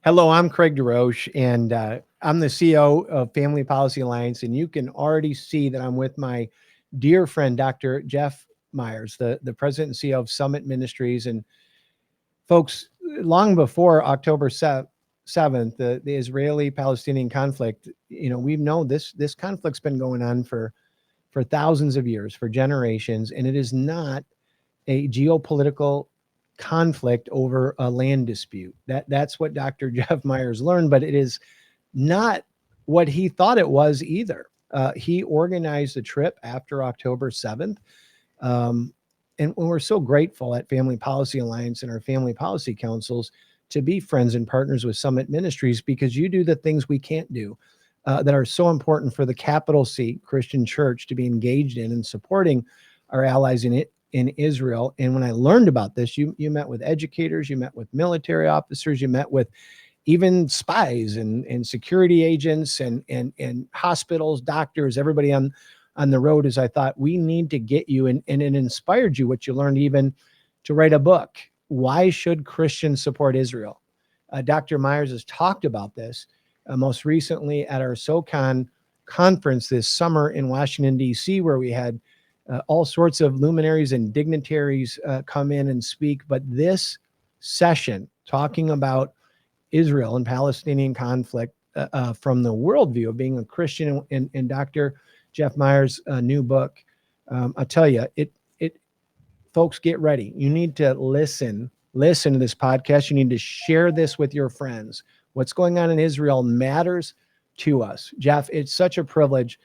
Hello, I'm Craig DeRoche, and I'm the CEO of Family Policy Alliance. And you can already see that I'm with my dear friend, Dr. Jeff Myers, the president and CEO of Summit Ministries. And folks, long before October 7th, the Israeli-Palestinian conflict, we've known this conflict's been going on for thousands of years, for generations, and it is not a geopolitical conflict over a land dispute. That's what Dr. Jeff Myers learned, but it is not what he thought it was either. He organized a trip after October 7th. And we're so grateful at Family Policy Alliance and our family policy councils to be friends and partners with Summit Ministries, because you do the things we can't do that are so important for the capital C Christian church to be engaged in and supporting our allies in Israel. And when I learned about this, you met with educators, you met with military officers, you met with even spies and security agents and hospitals, doctors, everybody on the road. As I thought, we need to get you, and it inspired you, what you learned, even to write a book. Why should Christians support Israel? Dr. Myers has talked about this most recently at our SoCon Conference this summer in Washington, D.C., where we had all sorts of luminaries and dignitaries come in and speak. But this session, talking about Israel and Palestinian conflict from the worldview of being a Christian, and Dr. Jeff Myers' new book, I'll tell you, folks, get ready. You need to listen to this podcast. You need to share this with your friends. What's going on in Israel matters to us. Jeff, it's such a privilege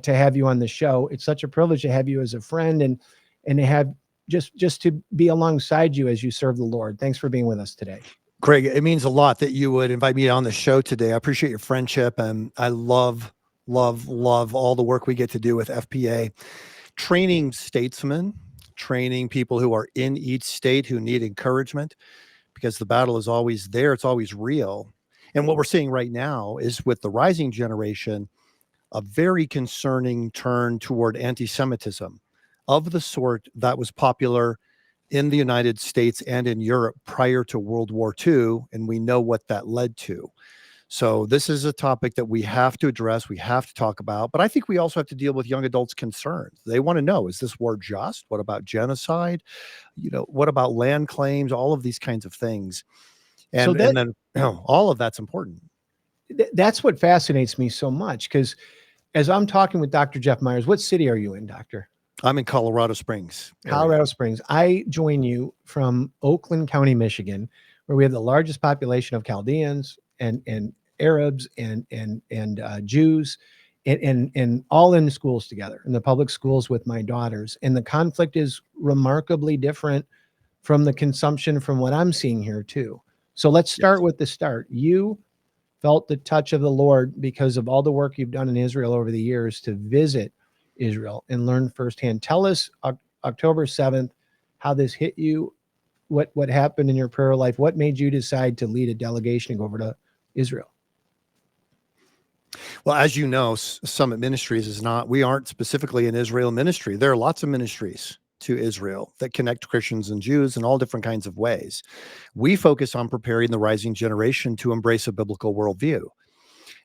to have you on the show. It's such a privilege to have you as a friend and to have just to be alongside you as you serve the Lord. Thanks for being with us today. Craig, it means a lot that you would invite me on the show today. I appreciate your friendship, and I love all the work we get to do with FPA, training statesmen, training people who are in each state who need encouragement, because the battle is always there. It's always real. And what we're seeing right now is, with the rising generation, a very concerning turn toward anti-Semitism of the sort that was popular in the United States and in Europe prior to World War II, and we know what that led to. So this is a topic that we have to address, we have to talk about, but I think we also have to deal with young adults' concerns. They want to know, is this war just? What about genocide? What about land claims? All of these kinds of things. And then all of that's important. That's what fascinates me so much, because as I'm talking with Dr. Jeff Myers, what city are you in, Doctor? I'm in Colorado Springs. Colorado Springs. I join you from Oakland County, Michigan, where we have the largest population of Chaldeans and Arabs and Jews, and all in schools together, in the public schools with my daughters. And the conflict is remarkably different from the consumption from what I'm seeing here too. So let's start with the start. You felt the touch of the Lord because of all the work you've done in Israel over the years to visit Israel and learn firsthand. Tell us, October 7th, how this hit you, what happened in your prayer life, what made you decide to lead a delegation and go over to Israel? Well, as you know, Summit Ministries we aren't specifically an Israel ministry. There are lots of ministries to Israel that connect Christians and Jews in all different kinds of ways. We focus on preparing the rising generation to embrace a biblical worldview.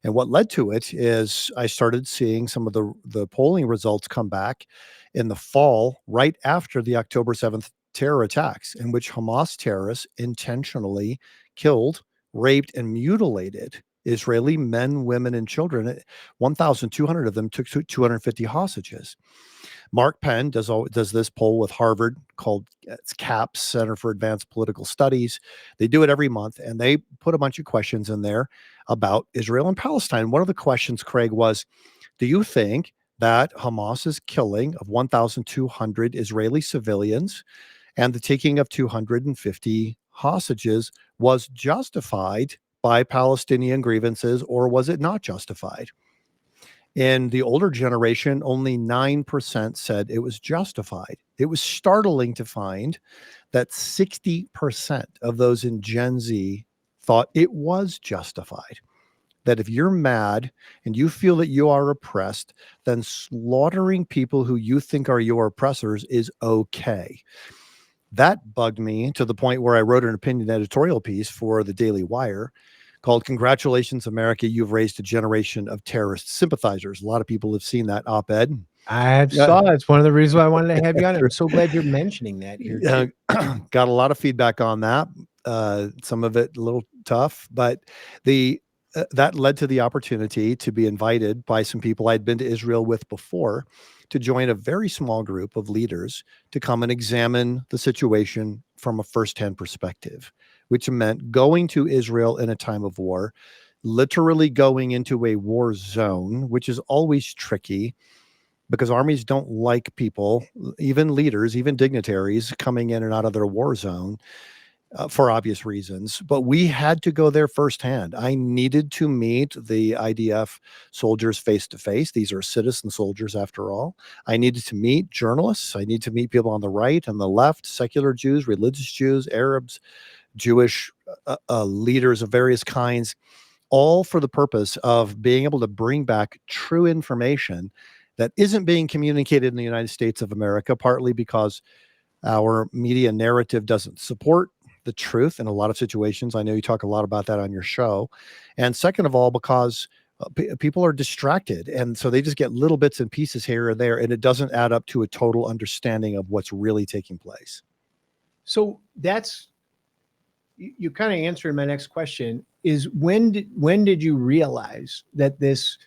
And what led to it is I started seeing some of the polling results come back in the fall, right after the October 7th terror attacks, in which Hamas terrorists intentionally killed, raped, and mutilated Israeli men, women, and children. 1,200 of them took 250 hostages. Mark Penn does this poll with Harvard called CAPS, Center for Advanced Political Studies. They do it every month, and they put a bunch of questions in there about Israel and Palestine. One of the questions, Craig, was, do you think that Hamas's killing of 1,200 Israeli civilians and the taking of 250 hostages was justified by Palestinian grievances, or was it not justified? In the older generation, only 9% said it was justified. It was startling to find that 60% of those in Gen Z thought it was justified. That if you're mad and you feel that you are oppressed, then slaughtering people who you think are your oppressors is okay. That bugged me to the point where I wrote an opinion editorial piece for the Daily Wire called "Congratulations, America, You've Raised a Generation of Terrorist Sympathizers." A lot of people have seen that op-ed. I Yeah, saw it's one of the reasons why I wanted to have you on. I'm so glad you're mentioning that here yeah, too. got a lot of feedback on that. Some of it a little tough, but the that led to the opportunity to be invited by some people I'd been to Israel with before to join a very small group of leaders to come and examine the situation from a firsthand perspective, which meant going to Israel in a time of war, literally going into a war zone, which is always tricky because armies don't like people, even leaders, even dignitaries, coming in and out of their war zone for obvious reasons. But we had to go there firsthand. I needed to meet the IDF soldiers face to face. These are citizen soldiers, after all. I needed to meet journalists. I need to meet people on the right and the left, secular Jews, religious Jews, Arabs, Jewish leaders of various kinds, all for the purpose of being able to bring back true information that isn't being communicated in the United States of America, partly because our media narrative doesn't support the truth in a lot of situations. I know you talk a lot about that on your show. And second of all, because people are distracted. And so they just get little bits and pieces here and there, and it doesn't add up to a total understanding of what's really taking place. So that's you kind of answered my next question is when did you realize that this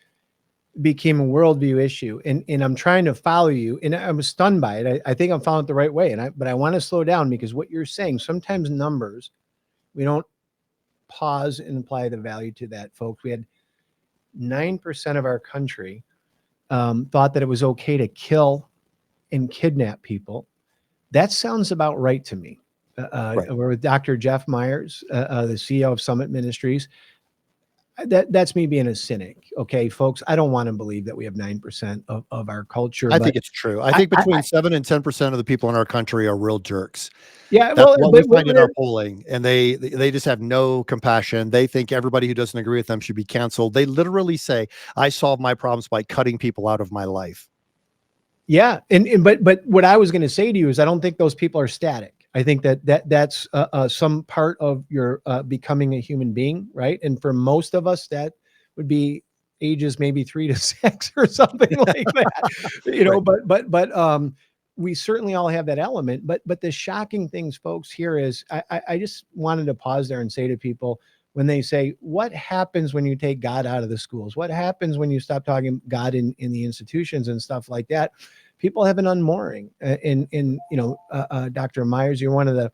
became a worldview issue? And I'm trying to follow you, and I was stunned by it. I think I'm following it the right way, but I want to slow down because what you're saying, sometimes numbers, we don't pause and apply the value to that, folks. We had 9% of our country thought that it was okay to kill and kidnap people. That sounds about right to me. Right. We're with Dr. Jeff Myers, the CEO of Summit Ministries. That's me being a cynic. Okay, folks, I don't want to believe that we have 9% of our culture, I but think it's true. I think between 7 and 10% of the people in our country are real jerks. yeah, That's well, what we but find in our polling, and they just have no compassion. They think everybody who doesn't agree with them should be canceled. They literally say, "I solve my problems by cutting people out of my life." yeah, but what I was going to say to you is I don't think those people are static. I think that's some part of your becoming a human being, right? And for most of us, that would be ages maybe 3 to 6 or something like that, Right. But we certainly all have that element. But the shocking things, folks, here is I just wanted to pause there and say to people when they say, "What happens when you take God out of the schools? What happens when you stop talking God in the institutions and stuff like that?" People have an unmooring. Dr. Myers, you're one of the.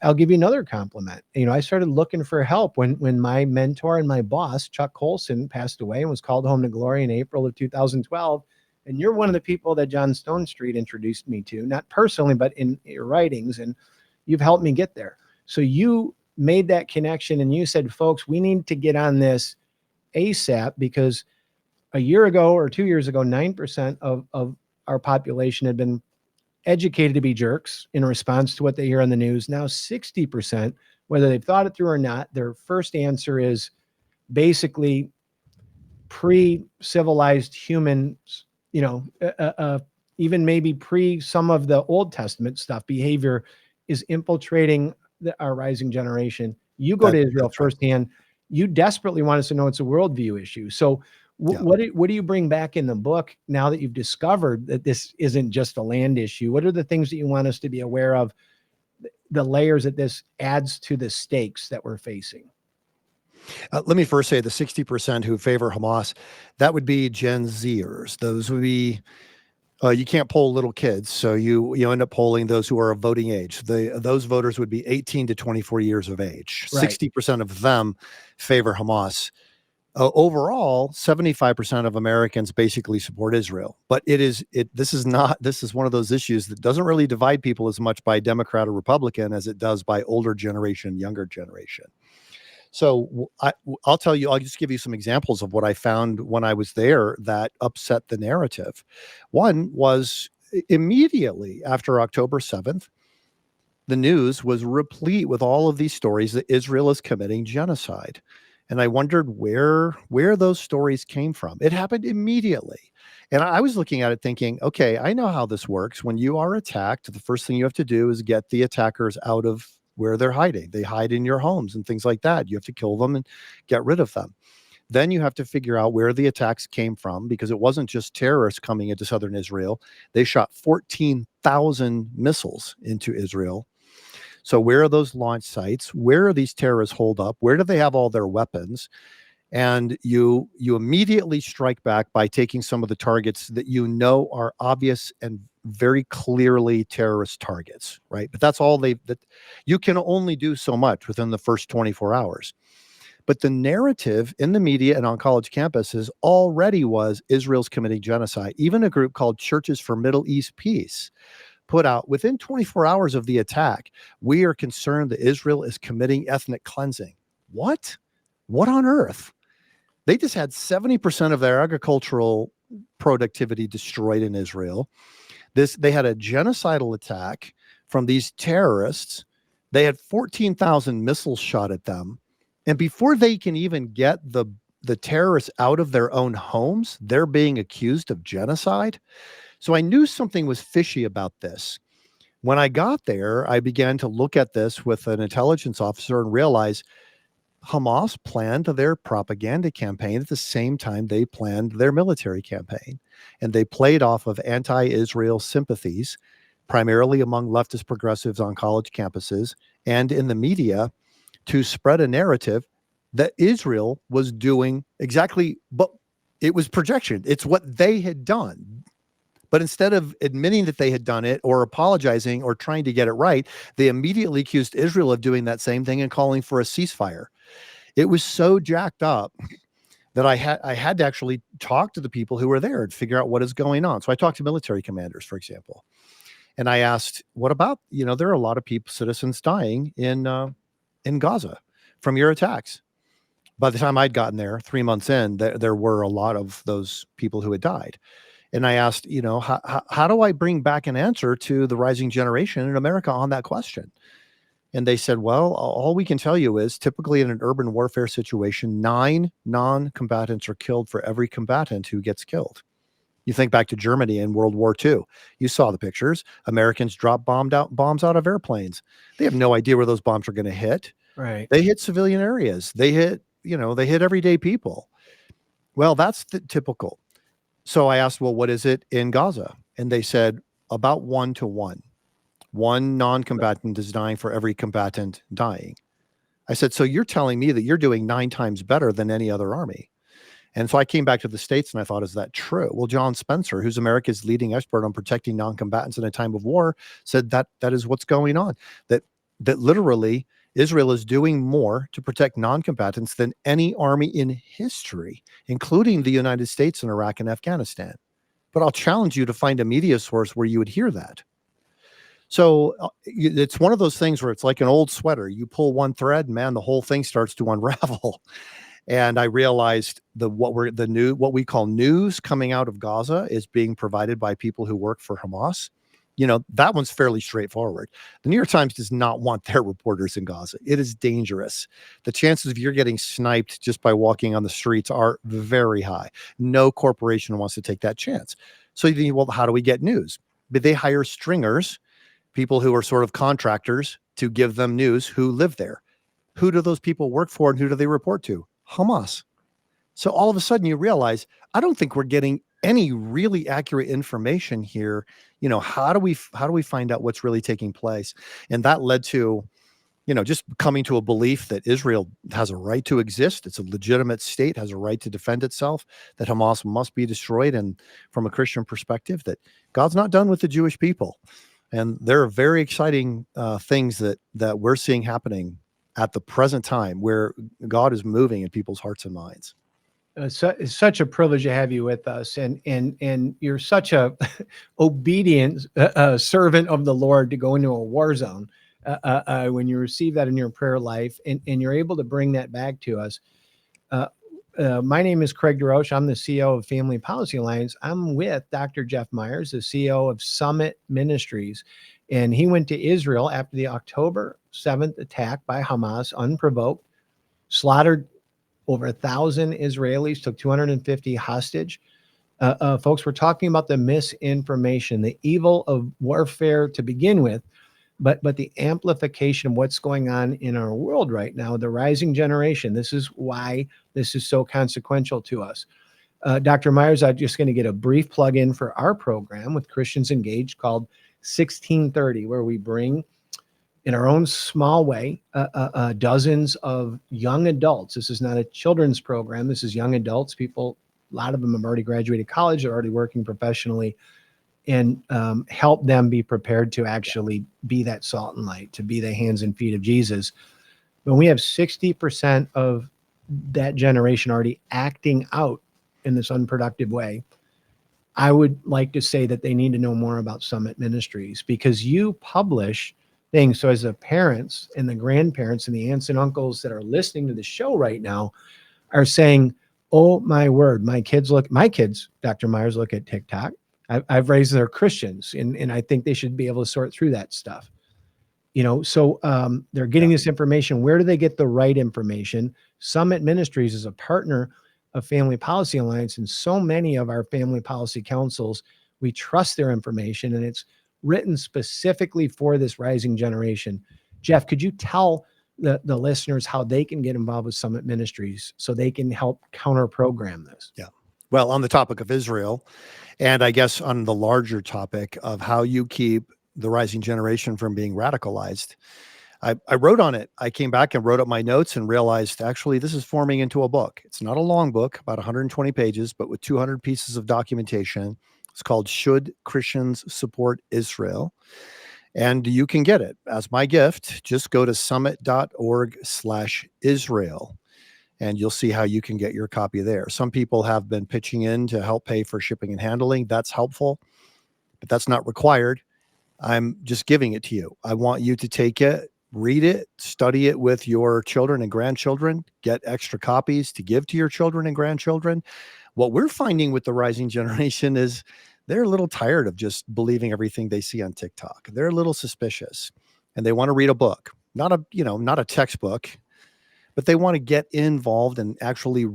I'll give you another compliment. I started looking for help when my mentor and my boss, Chuck Colson, passed away and was called home to glory in April of 2012. And you're one of the people that John Stone Street introduced me to, not personally, but in your writings, and you've helped me get there. So you made that connection and you said, folks, we need to get on this ASAP because a year ago or 2 years ago, 9% of our population had been educated to be jerks in response to what they hear on the news. Now 60%, whether they've thought it through or not, their first answer is basically pre-civilized humans, even maybe pre some of the Old Testament stuff, behavior is infiltrating our rising generation. You go to Israel That's right. firsthand. You desperately want us to know it's a worldview issue. So Yeah. what do you bring back in the book now that you've discovered that this isn't just a land issue? What are the things that you want us to be aware of, the layers that this adds to the stakes that we're facing? Let me first say the 60% who favor Hamas, that would be Gen Zers. Those would be you can't poll little kids, so you end up polling those who are of voting age. Those voters would be 18 to 24 years of age. Right. 60% of them favor Hamas. Overall, 75% of Americans basically support Israel. But this is one of those issues that doesn't really divide people as much by Democrat or Republican as it does by older generation, younger generation. So I'll tell you, I'll just give you some examples of what I found when I was there that upset the narrative. One was immediately after October 7th, the news was replete with all of these stories that Israel is committing genocide. And I wondered where those stories came from. It happened immediately. And I was looking at it thinking, okay, I know how this works. When you are attacked, the first thing you have to do is get the attackers out of where they're hiding. They hide in your homes and things like that. You have to kill them and get rid of them. Then you have to figure out where the attacks came from, because it wasn't just terrorists coming into southern Israel. They shot 14,000 missiles into Israel. So where are those launch sites? Where are these terrorists holed up? Where do they have all their weapons? And you immediately strike back by taking some of the targets that you know are obvious and very clearly terrorist targets, right? But that's all that you can only do so much within the first 24 hours. But the narrative in the media and on college campuses already was Israel's committing genocide. Even a group called Churches for Middle East Peace put out, within 24 hours of the attack, we are concerned that Israel is committing ethnic cleansing. What? What on earth? They just had 70% of their agricultural productivity destroyed in Israel. They had a genocidal attack from these terrorists. They had 14,000 missiles shot at them. And before they can even get the terrorists out of their own homes, they're being accused of genocide. So I knew something was fishy about this. When I got there, I began to look at this with an intelligence officer and realize Hamas planned their propaganda campaign at the same time they planned their military campaign. And they played off of anti-Israel sympathies, primarily among leftist progressives on college campuses and in the media, to spread a narrative that Israel was doing exactly, but it was projection. It's what they had done. But instead of admitting that they had done it or apologizing or trying to get it right, they immediately accused Israel of doing that same thing and calling for a ceasefire. It was so jacked up that I had to actually talk to the people who were there and figure out what is going on. So I talked to military commanders, for example, and I asked, what about, there are a lot of people, citizens dying in Gaza from your attacks. By the time I'd gotten there, 3 months in, there were a lot of those people who had died. And I asked, how do I bring back an answer to the rising generation in America on that question? And they said, well, all we can tell you is typically in an urban warfare situation, 9 non-combatants are killed for every combatant who gets killed. You think back to Germany in World War II. You saw the pictures. Americans drop bombs out of airplanes. They have no idea where those bombs are going to hit. Right. They hit civilian areas. They hit everyday people. Well, that's the typical. So I asked, well, what is it in Gaza? And they said about 1 to 1. One non-combatant is dying for every combatant dying. I said, so you're telling me that you're doing 9 times better than any other army. And so I came back to the States and I thought, is that true? Well, John Spencer, who's America's leading expert on protecting non-combatants in a time of war, said that is what's going on. That literally Israel is doing more to protect non-combatants than any army in history, including the United States and Iraq and Afghanistan. But I'll challenge you to find a media source where you would hear that. So it's one of those things where it's like an old sweater. You pull one thread, man, the whole thing starts to unravel. And I realized what we call news coming out of Gaza is being provided by people who work for Hamas. That one's fairly straightforward. The New York Times does not want their reporters in Gaza. It is dangerous. The chances of you're getting sniped just by walking on the streets are very high. No corporation wants to take that chance. So you think, well, how do we get news? But they hire stringers, people who are sort of contractors, to give them news who live there. Who do those people work for and who do they report to? Hamas. So all of a sudden you realize, I don't think we're getting any really accurate information here. How do we find out what's really taking place? And that led to, just coming to a belief that Israel has a right to exist. It's a legitimate state, has a right to defend itself, that Hamas must be destroyed. And from a Christian perspective, that God's not done with the Jewish people. And there are very exciting things that we're seeing happening at the present time where God is moving in people's hearts and minds. It's such a privilege to have you with us, and you're such a obedient servant of the Lord to go into a war zone when you receive that in your prayer life, and you're able to bring that back to us. My name is Craig DeRoche. I'm the CEO of Family Policy Alliance. I'm with Dr. Jeff Myers, the CEO of Summit Ministries, and he went to Israel after the October 7th attack by Hamas, unprovoked, slaughtered over 1,000 Israelis, took 250 hostage. Folks, we're talking about the misinformation, the evil of warfare to begin with, but the amplification of what's going on in our world right now, the rising generation. This is why this is so consequential to us. Dr. Myers, I'm just going to get a brief plug in for our program with Christians Engaged called 1630, where we bring, in our own small way, dozens of young adults. This is not a children's program. This is young adults. People, a lot of them have already graduated college. They're already working professionally, and help them be prepared to actually be that salt and light, to be the hands and feet of Jesus. When we have 60% of that generation already acting out in this unproductive way, I would like to say that they need to know more about Summit Ministries, because you publish things. So as the parents and the grandparents and the aunts and uncles that are listening to the show right now are saying, oh my word, my kids, Dr. Myers, look at TikTok. I've raised their Christians, and I think they should be able to sort through that stuff. So they're getting this information. Where do they get the right information? Summit Ministries is a partner of Family Policy Alliance, and so many of our family policy councils, we trust their information, and it's written specifically for this rising generation. Jeff, could you tell the listeners how they can get involved with Summit Ministries so they can help counter program this? Yeah. Well, on the topic of Israel, and I guess on the larger topic of how you keep the rising generation from being radicalized, I wrote on it. I came back and wrote up my notes and realized, actually, this is forming into a book. It's not a long book, about 120 pages, but with 200 pieces of documentation. It's called Should Christians Support Israel? And you can get it as my gift. Just go to summit.org/Israel. And you'll see how you can get your copy there. Some people have been pitching in to help pay for shipping and handling. That's helpful, but that's not required. I'm just giving it to you. I want you to take it, read it, study it with your children and grandchildren, get extra copies to give to your children and grandchildren. What we're finding with the rising generation is they're a little tired of just believing everything they see on TikTok. They're a little suspicious, and they want to read a book, not a textbook, but they want to get involved and actually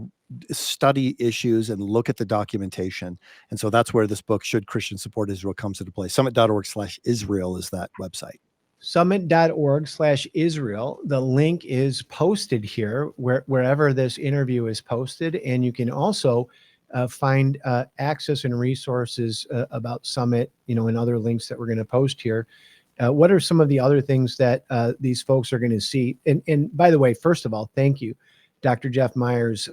study issues and look at the documentation. And so that's where this book, Should Christians Support Israel, comes into play. Summit.org/Israel is that website. Summit.org/Israel. The link is posted here wherever this interview is posted. And you can also find access and resources about Summit, and other links that we're going to post here. What are some of the other things that these folks are going to see? And by the way, first of all, thank you, Dr. Jeff Myers.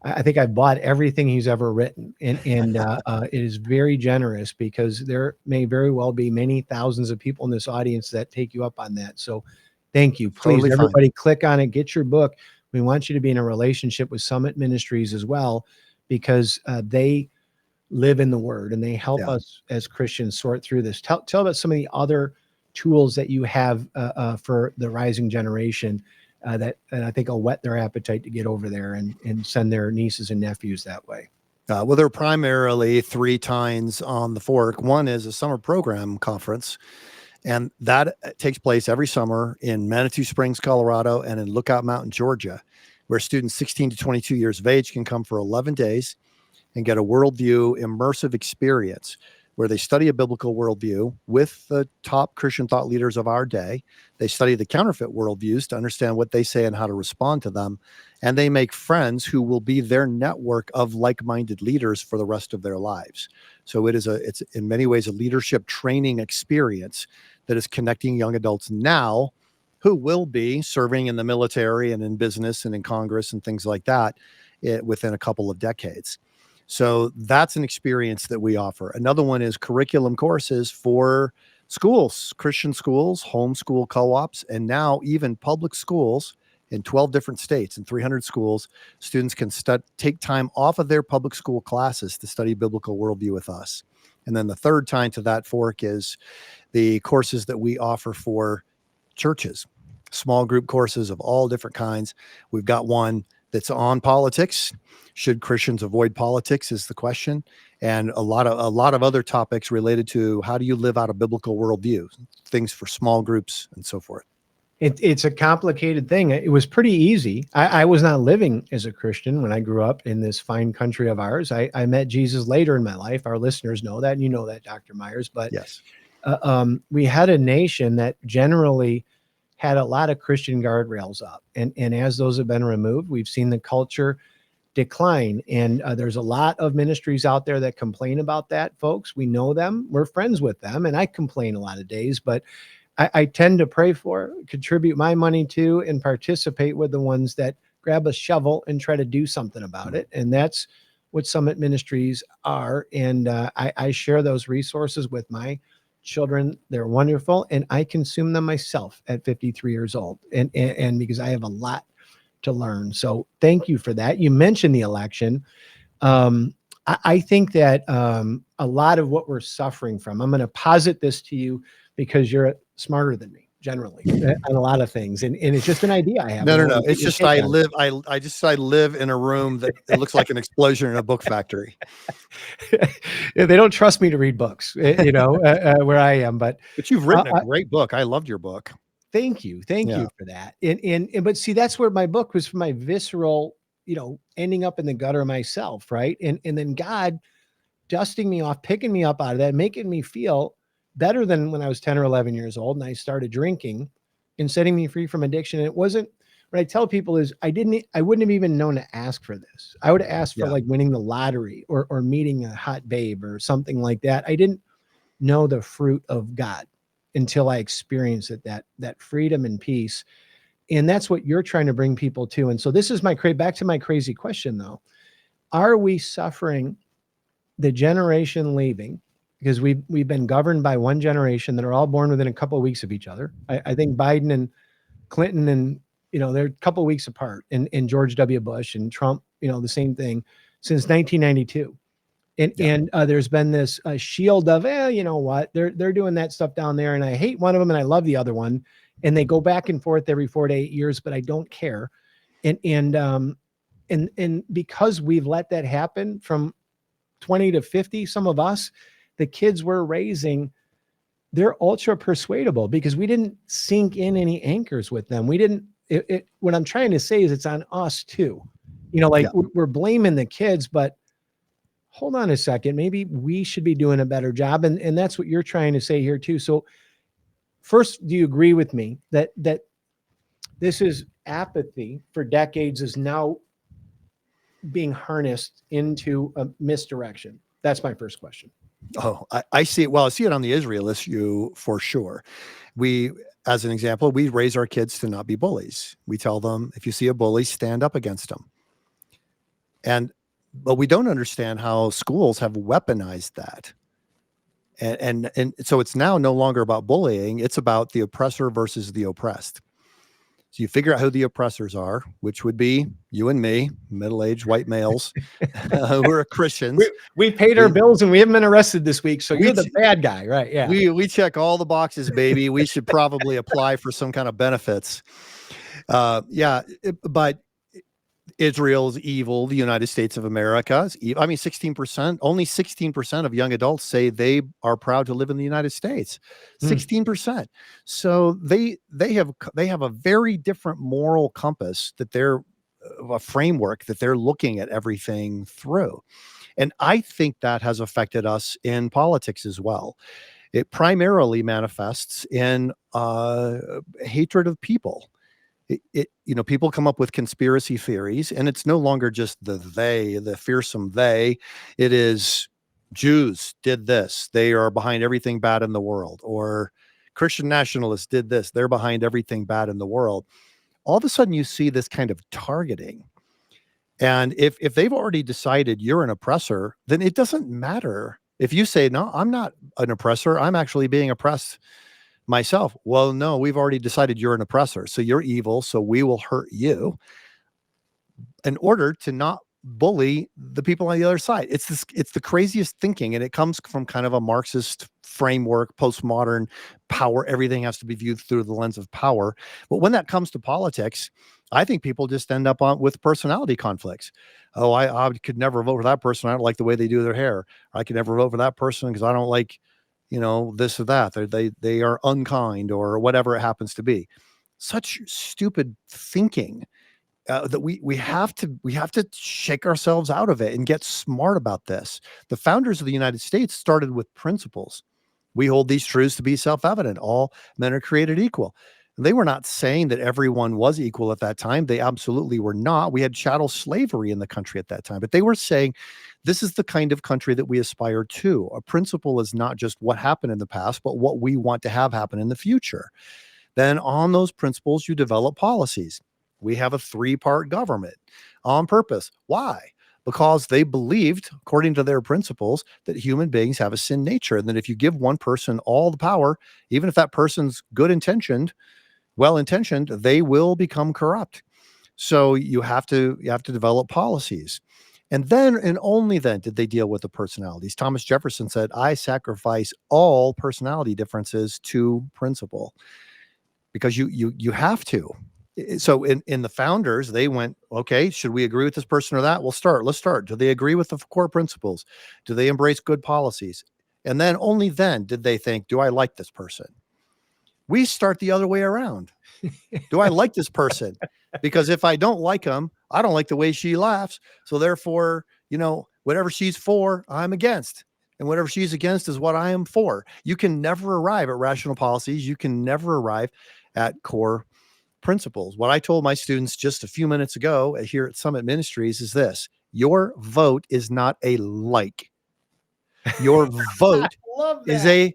I think I've bought everything he's ever written, and it is very generous, because there may very well be many thousands of people in this audience that take you up on that. So thank you. Please, Totally everybody, click on it, get your book. We want you to be in a relationship with Summit Ministries as well, because they live in the Word and they help us as Christians sort through this. Tell about some of the other tools that you have for the rising generation that I think will whet their appetite to get over there and send their nieces and nephews that way. Well, there are primarily 3 times on the fork. One is a summer program conference, and that takes place every summer in Manitou Springs, Colorado, and in Lookout Mountain, Georgia, where students 16 to 22 years of age can come for 11 days and get a worldview immersive experience where they study a biblical worldview with the top Christian thought leaders of our day. They study the counterfeit worldviews to understand what they say and how to respond to them. And they make friends who will be their network of like-minded leaders for the rest of their lives. So it's in many ways a leadership training experience that is connecting young adults now who will be serving in the military and in business and in Congress and things like that within a couple of decades. So that's an experience that we offer. Another one is curriculum courses for schools, Christian schools, homeschool co-ops, and now even public schools in 12 different states and 300 schools. Students can take time off of their public school classes to study biblical worldview with us. And then the third time to that fork is the courses that we offer for churches, small group courses of all different kinds. We've got one that's on politics. Should Christians avoid politics is the question, and a lot of other topics related to how do you live out a biblical worldview, things for small groups and so forth. It's a complicated thing. It was pretty easy. I was not living as a Christian when I grew up in this fine country of ours. I met Jesus later in my life. Our listeners know that, and you know that, Dr. Myers. But yes, we had a nation that generally had a lot of Christian guardrails up. And as those have been removed, we've seen the culture decline. And there's a lot of ministries out there that complain about that, folks. We know them. We're friends with them. And I complain a lot of days, but I tend to pray for, contribute my money to, and participate with the ones that grab a shovel and try to do something about it. And that's what Summit Ministries are. And I share those resources with my children. They're wonderful. And I consume them myself at 53 years old. And because I have a lot to learn. So thank you for that. You mentioned the election. I think that a lot of what we're suffering from, I'm going to posit this to you because you're smarter than me generally on a lot of things. And it's just an idea I have. No. It's just I live in a room that it looks like an explosion in a book factory. They don't trust me to read books, where I am. But you've written a great book. I loved your book. Thank you for that. But see, that's where my book was, from my visceral, ending up in the gutter myself, right? And then God dusting me off, picking me up out of that, making me feel better than when I was 10 or 11 years old and I started drinking, and setting me free from addiction. And it wasn't, what I tell people is I wouldn't have even known to ask for this. I would have asked for like winning the lottery or meeting a hot babe or something like that. I didn't know the fruit of God until I experienced it, that freedom and peace. And that's what you're trying to bring people to. And so this is back to my crazy question though. Are we suffering the generation leaving? Because we've been governed by one generation that are all born within a couple of weeks of each other. I think Biden and Clinton and, they're a couple of weeks apart, and George W. Bush and Trump, the same thing since 1992. And there's been this shield of, you know what, they're doing that stuff down there. And I hate one of them and I love the other one. And they go back and forth every 4 to 8 years, but I don't care. And because we've let that happen from 20 to 50, some of us, the kids we're raising, they're ultra persuadable because we didn't sink in any anchors with them. We didn't, what I'm trying to say is it's on us too. We're blaming the kids, but hold on a second, maybe we should be doing a better job. And that's what you're trying to say here too. So first, do you agree with me that this is apathy for decades is now being harnessed into a misdirection? That's my first question. Oh, I see it. Well, I see it on the Israel issue for sure. As an example, we raise our kids to not be bullies. We tell them, if you see a bully, stand up against them. But we don't understand how schools have weaponized that. And so it's now no longer about bullying. It's about the oppressor versus the oppressed. So you figure out who the oppressors are, which would be you and me, middle-aged white males who are Christians. We paid our bills and we haven't been arrested this week. So you're the bad guy, right? Yeah. We check all the boxes, baby. We should probably apply for some kind of benefits. But Israel is evil. The United States of America is evil. I mean, 16%, only 16% of young adults say they are proud to live in the United States. 16%. So they have a very different moral compass that they're a framework that they're looking at everything through. And I think that has affected us in politics as well. It primarily manifests in hatred of people. People come up with conspiracy theories, and it's no longer just the fearsome they. It is Jews did this. They are behind everything bad in the world. Or Christian nationalists did this. They're behind everything bad in the world. All of a sudden you see this kind of targeting. And if they've already decided you're an oppressor, then it doesn't matter if you say, no, I'm not an oppressor. I'm actually being oppressed myself. Well, no, we've already decided you're an oppressor. So you're evil. So we will hurt you in order to not bully the people on the other side. It's the craziest thinking. And it comes from kind of a Marxist framework, postmodern power. Everything has to be viewed through the lens of power. But when that comes to politics, I think people just end up with personality conflicts. Oh, I could never vote for that person. I don't like the way they do their hair. I could never vote for that person because I don't like, this or that. They are unkind or whatever it happens to be. Such stupid thinking that we have to shake ourselves out of it and get smart about this. The founders of the United States started with principles. We hold these truths to be self-evident. All men are created equal. They were not saying that everyone was equal at that time. They absolutely were not. We had chattel slavery in the country at that time, but they were saying this is the kind of country that we aspire to. A principle is not just what happened in the past, but what we want to have happen in the future. Then on those principles, you develop policies. We have a 3-part government on purpose. Why? Because they believed, according to their principles, that human beings have a sin nature. And that if you give one person all the power, even if that person's good intentioned, well intentioned, they will become corrupt. So you have to develop policies. And then and only then did they deal with the personalities. Thomas Jefferson said, I sacrifice all personality differences to principle, because you have to. So in the founders, they went, okay, should we agree with this person or that? Let's start. Do they agree with the core principles? Do they embrace good policies? And then only then did they think, do I like this person? We start the other way around. Do I like this person? Because if I don't like him, I don't like the way she laughs. So therefore, whatever she's for, I'm against. And whatever she's against is what I am for. You can never arrive at rational policies. You can never arrive at core principles. What I told my students just a few minutes ago here at Summit Ministries is this: your vote is not a like. Your vote Love is that.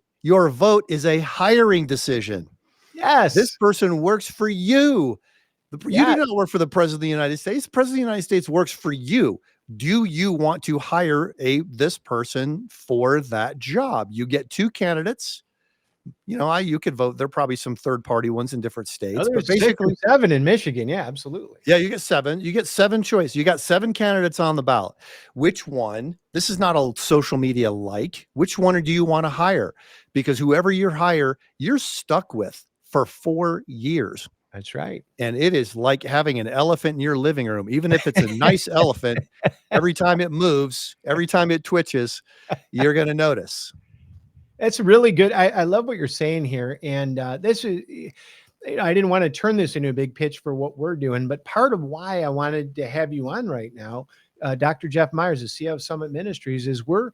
a hiring decision. This Yes. person works for you. You do Yeah. not work for the president of the United States. The president of the United States works for you. Do you want to hire this person for that job? You get 2 candidates. You could vote. There are probably some third-party ones in different states, but There's 6 or basically, 7 in Michigan. Yeah, absolutely. yeah, you get 7. You get 7 choices. You got 7 candidates on the ballot. Which one? This is not a social media like. Which one do you want to hire? Because whoever you hire, you're stuck with for 4 years. That's right. And it is like having an elephant in your living room. Even if it's a nice elephant, every time it moves, every time it twitches, you're going to notice. That's really good. I love what you're saying here. And this is, I didn't want to turn this into a big pitch for what we're doing, but part of why I wanted to have you on right now, Dr. Jeff Myers, the CEO of Summit Ministries, is we're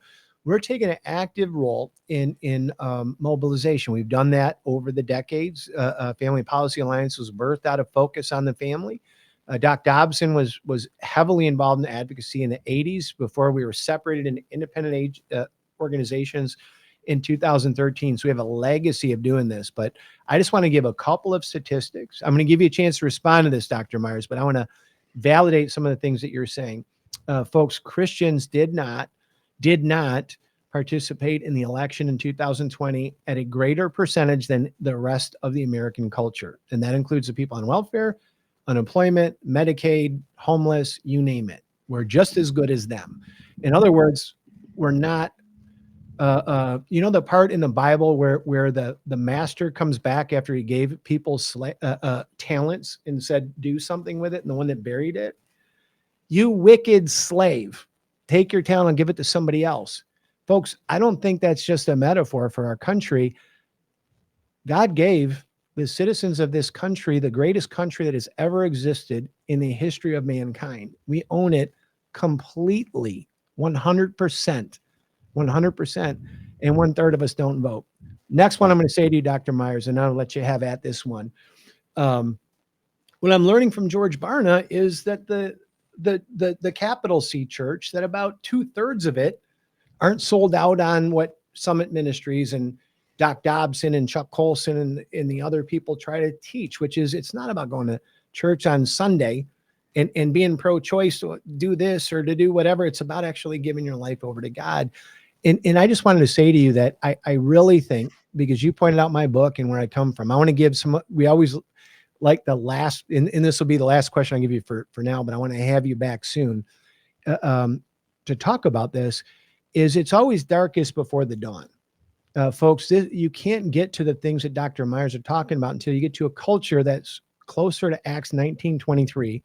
taking an active role in mobilization. We've done that over the decades. Family Policy Alliance was birthed out of focus on the family. Doc Dobson was heavily involved in advocacy in the 80s before we were separated into independent organizations in 2013. So we have a legacy of doing this, but I just want to give a couple of statistics. I'm going to give you a chance to respond to this, Dr. Myers, but I want to validate some of the things that you're saying. Folks, Christians did not participate in the election in 2020 at a greater percentage than the rest of the American culture. And that includes the people on welfare, unemployment, Medicaid, homeless, you name it. We're just as good as them. In other words, we're not, the part in the Bible where the master comes back after he gave people talents and said, do something with it. And the one that buried it, you wicked slave, take your talent and give it to somebody else. Folks, I don't think that's just a metaphor for our country. God gave the citizens of this country the greatest country that has ever existed in the history of mankind. We own it completely, 100%, 100%, and 1/3 of us don't vote. Next one I'm going to say to you, Dr. Myers, and I'll let you have at this one. What I'm learning from George Barna is that the capital C church, that about 2/3 of it aren't sold out on what Summit Ministries and Doc Dobson and Chuck Colson and the other people try to teach, which is it's not about going to church on Sunday and being pro-choice to do this or to do whatever. It's about actually giving your life over to God. And I just wanted to say to you that I really think, because you pointed out my book and where I come from, I want to give we always like the last, and this will be the last question I give you for now, but I want to have you back soon to talk about this, is it's always darkest before the dawn. Folks, you can't get to the things that Dr. Myers are talking about until you get to a culture that's closer to Acts 19:23,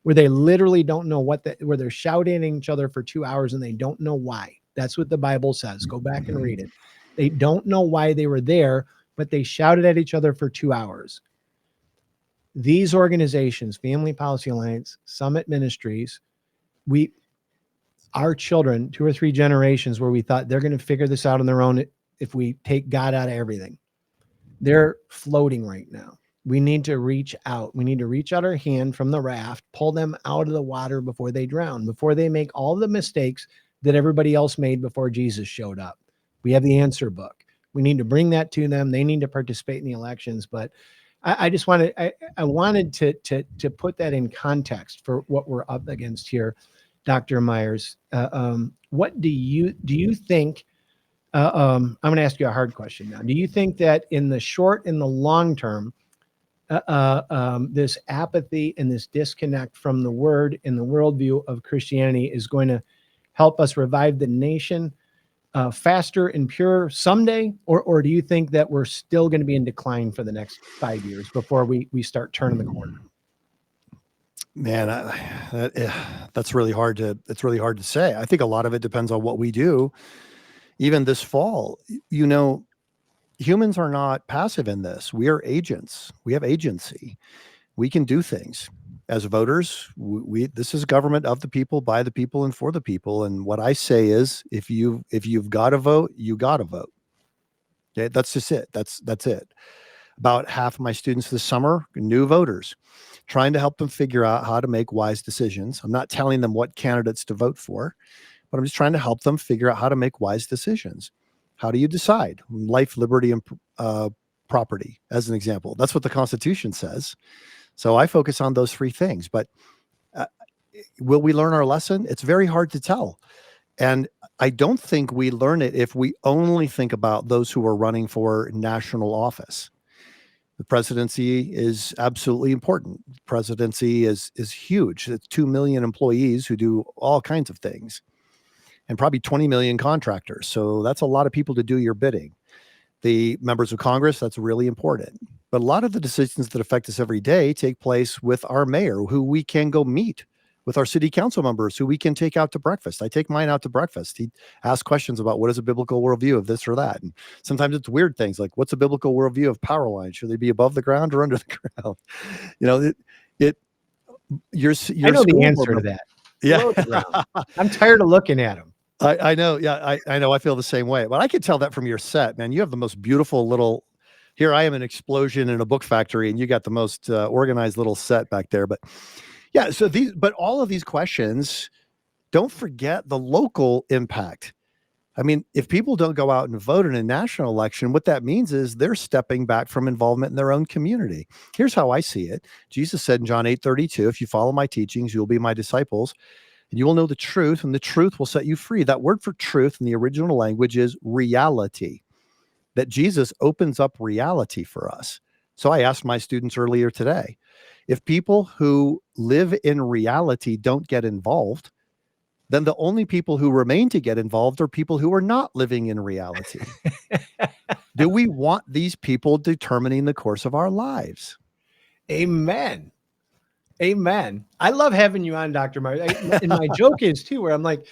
where they literally don't know where they're shouting at each other for 2 hours and they don't know why. That's what the Bible says. Go back and read it. They don't know why they were there, but they shouted at each other for 2 hours. These organizations, Family Policy Alliance, Summit Ministries, our children, 2 or 3 generations where we thought they're going to figure this out on their own, if we take God out of everything. They're floating right now. We need to reach out. We need to reach out our hand from the raft, pull them out of the water before they drown, before they make all the mistakes that everybody else made before Jesus showed up. We have the answer book. We need to bring that to them. They need to participate in the elections. But I just wanted, I wanted to put that in context for what we're up against here, Dr. Myers. What do you think? I'm going to ask you a hard question now. Do you think that in the short and the long term, this apathy and this disconnect from the word and the worldview of Christianity is going to help us revive the nation faster and pure someday? Or do you think that we're still going to be in decline for the next 5 years before we start turning the corner? Man, that's really hard to, it's really hard to say. I think a lot of it depends on what we do. Even this fall, you know, humans are not passive in this. We are agents. We have agency. We can do things. As voters, this is government of the people, by the people, and for the people. And what I say is, if you've got to vote, you got to vote. Okay, that's just it. That's it. About half of my students this summer, new voters, trying to help them figure out how to make wise decisions. I'm not telling them what candidates to vote for, but I'm just trying to help them figure out how to make wise decisions. How do you decide? Life, liberty, and property, as an example. That's what the Constitution says. So I focus on those three things. But will we learn our lesson? It's very hard to tell. And I don't think we learn it if we only think about those who are running for national office. The presidency is absolutely important. Presidency is huge. It's 2 million employees who do all kinds of things, and probably 20 million contractors. So that's a lot of people to do your bidding. The members of Congress, that's really important. But a lot of the decisions that affect us every day take place with our mayor, who we can go meet, with our city council members, who we can take out to breakfast. I take mine out to breakfast. He asks questions about what is a biblical worldview of this or that. And sometimes it's weird things like, what's a biblical worldview of power lines? Should they be above the ground or under the ground? You know, your I know the answer board to that. Yeah. I'm tired of looking at them. I know. Yeah, I know. I feel the same way. But I could tell that from your set, man. You have the most beautiful little. Here I am, an explosion in a book factory, and you got the most organized little set back there. But yeah, but all of these questions, don't forget the local impact. I mean, if people don't go out and vote in a national election, what that means is they're stepping back from involvement in their own community. Here's how I see it. Jesus said in John 8:32, if you follow my teachings, you'll be my disciples. And you will know the truth, and the truth will set you free. That word for truth in the original language is reality, that Jesus opens up reality for us. So I asked my students earlier today, if people who live in reality don't get involved, then the only people who remain to get involved are people who are not living in reality. Do we want these people determining the course of our lives? Amen. Amen. I love having you on, Dr. Myers. And my joke is too, where I'm like,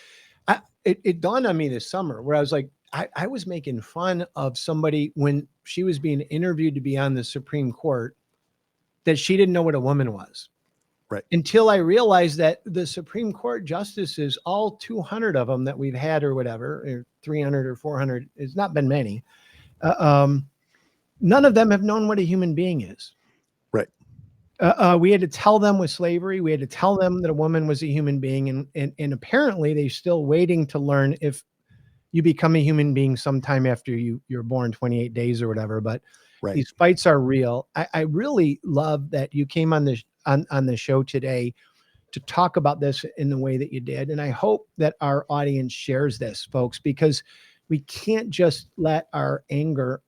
it dawned on me this summer where I was like, I was making fun of somebody when she was being interviewed to be on the Supreme Court, that she didn't know what a woman was. Right. Until I realized that the Supreme Court justices, all 200 of them that we've had or whatever, or 300 or 400, it's not been many. None of them have known what a human being is. Right. We had to tell them with slavery. We had to tell them that a woman was a human being. And apparently they're still waiting to learn if you become a human being sometime after you're born, 28 days or whatever. But right. These fights are real. I really love that you came on the show today to talk about this in the way that you did. And I hope that our audience shares this, folks, because we can't just let our anger,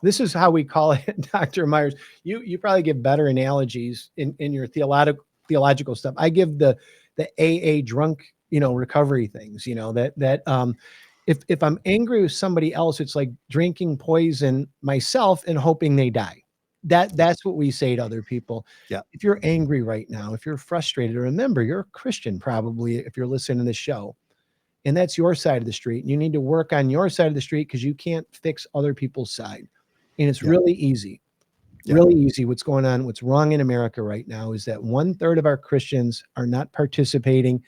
this is how we call it, Dr. Myers. You probably give better analogies in your theological stuff. I give the AA drunk, recovery things, that if I'm angry with somebody else, it's like drinking poison myself and hoping they die. That's what we say to other people. Yeah. If you're angry right now, if you're frustrated, remember you're a Christian, probably, if you're listening to this show, and that's your side of the street. You need to work on your side of the street because you can't fix other people's side. And it's really easy, really easy. What's going on, what's wrong in America right now is that 1/3 of our Christians are not participating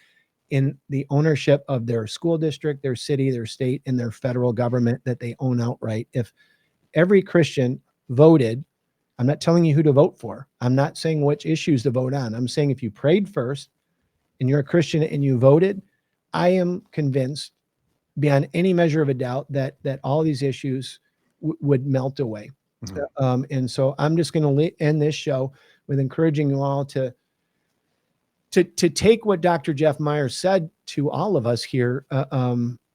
in the ownership of their school district, their city, their state, and their federal government that they own outright. If every Christian voted, I'm not telling you who to vote for. I'm not saying which issues to vote on. I'm saying if you prayed first and you're a Christian and you voted, I am convinced beyond any measure of a doubt that all these issues would melt away. And so I'm just going to end this show with encouraging you all to take what Dr. Jeff Myers said to all of us here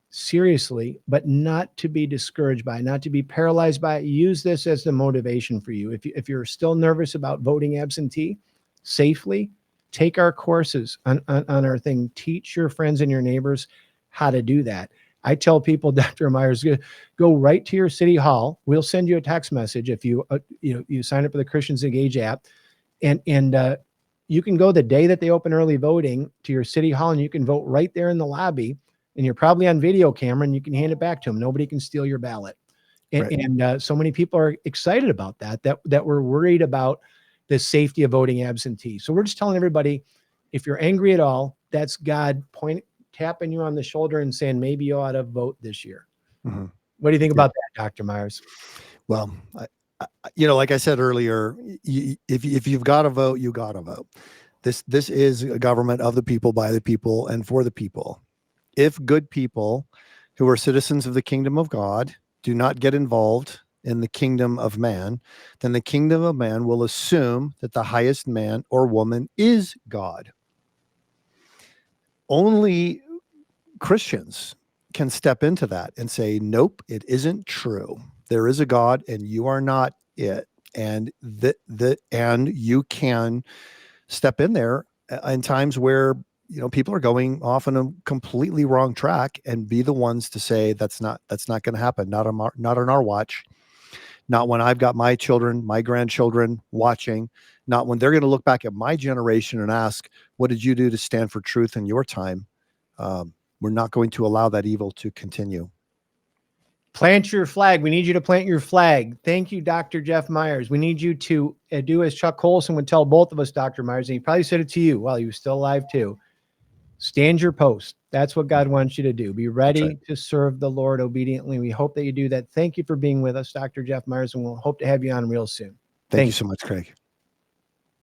seriously, but not to be discouraged by it, not to be paralyzed by it. Use this as the motivation for you. If you're still nervous about voting absentee safely, take our courses on our thing. Teach your friends and your neighbors how to do that. I tell people, Dr. Myers, go right to your city hall. We'll send you a text message if you sign up for the Christians Engage app, and you can go the day that they open early voting to your city hall, and you can vote right there in the lobby. And you're probably on video camera, and you can hand it back to them. Nobody can steal your ballot. And, Right. and so many people are excited about that we're worried about the safety of voting absentee. So we're just telling everybody, if you're angry at all, that's God tapping you on the shoulder and saying, maybe you ought to vote this year. Mm-hmm. What do you think about that, Dr. Myers? Well, like I said earlier, if you've got to vote, you got to vote. This is a government of the people, by the people, and for the people. If good people who are citizens of the kingdom of God do not get involved in the kingdom of man, then the kingdom of man will assume that the highest man or woman is God. Only Christians can step into that and say, nope, it isn't true. There is a God and you are not it. And and you can step in there in times where people are going off on a completely wrong track, and be the ones to say that's not going to happen. Not on our watch. Not when I've got my children, my grandchildren watching. Not when they're going to look back at my generation and ask, "What did you do to stand for truth in your time?" We're not going to allow that evil to continue. Plant your flag. We need you to plant your flag. Thank you, Dr. Jeff Myers. We need you to do as Chuck Colson would tell both of us, Dr. Myers, and he probably said it to you while he was still alive too. Stand your post. That's what God wants you to do. Be ready to serve the Lord obediently. We hope that you do that. Thank you for being with us, Dr. Jeff Myers, and we'll hope to have you on real soon. Thank you so much, Craig.